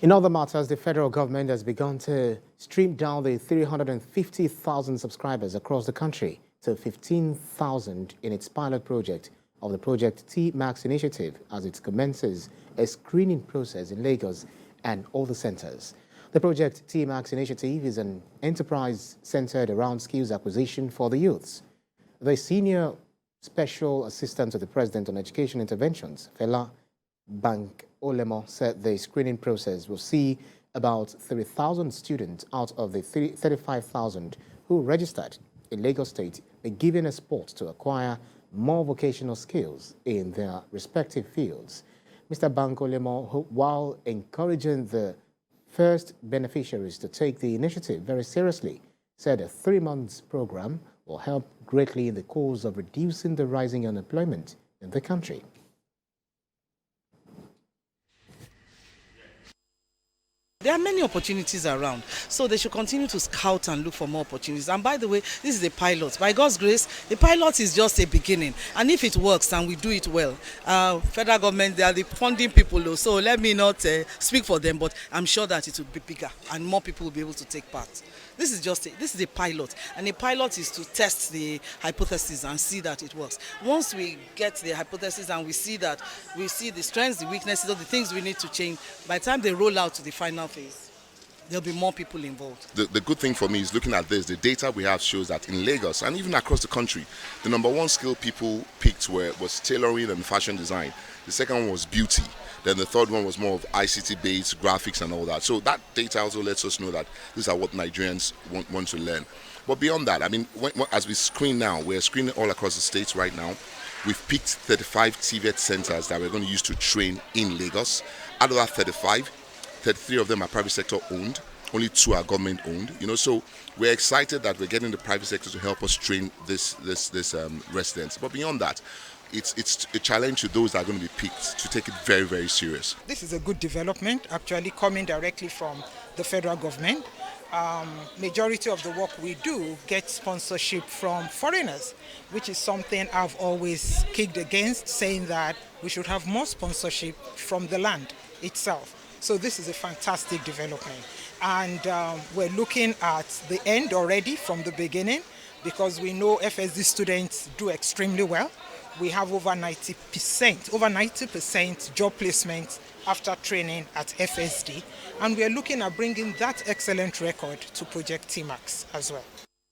In other matters, the federal government has begun to stream down the 350,000 subscribers across the country to 15,000 in its pilot project of the Project TMax initiative as it commences a screening process in Lagos and all the centers. The Project TMax initiative is an enterprise centered around skills acquisition for the youths. The Senior Special Assistant to the President on Education Interventions, Fela Bank Olemo, said the screening process will see about 30,000 students out of the 35,000 who registered in Lagos State be given a spot to acquire more vocational skills in their respective fields. Mr. Bank Olemo, while encouraging the first beneficiaries to take the initiative very seriously, said a 3-month program will help greatly in the cause of reducing the rising unemployment in the country. There are many opportunities around, so they should continue to scout and look for more opportunities. And by the way, this is a pilot. By God's grace, the pilot is just a beginning. And if it works and we do it well, federal government, they are the funding people, though, so let me not speak for them, but I'm sure that it will be bigger and more people will be able to take part. This is a pilot, and a pilot is to test the hypothesis and see that it works. Once we get the hypothesis and we see the strengths, the weaknesses, or the things we need to change, by the time they roll out to the final phase, there'll be more people involved. The good thing for me is looking at this, the data we have shows that in Lagos and even across the country, the number one skill people picked was tailoring and fashion design. The second one was beauty. Then the third one was more of ICT-based graphics and all that. So that data also lets us know that these are what Nigerians want to learn. But beyond that, I mean, as we screen now, we're screening all across the states right now. We've picked 35 TVET centers that we're going to use to train in Lagos. Out of that 35, 33 of them are private sector owned. Only 2 are government owned. So we're excited that we're getting the private sector to help us train this residents. But beyond that, it's a challenge to those that are going to be picked to take it very, very serious. This is a good development, actually coming directly from the federal government. Majority of the work we do gets sponsorship from foreigners, which is something I've always kicked against, saying that we should have more sponsorship from the land itself. So this is a fantastic development. And we're looking at the end already from the beginning, because we know FSD students do extremely well. We have over 90% job placement after training at FSD. And we are looking at bringing that excellent record to Project TMax as well.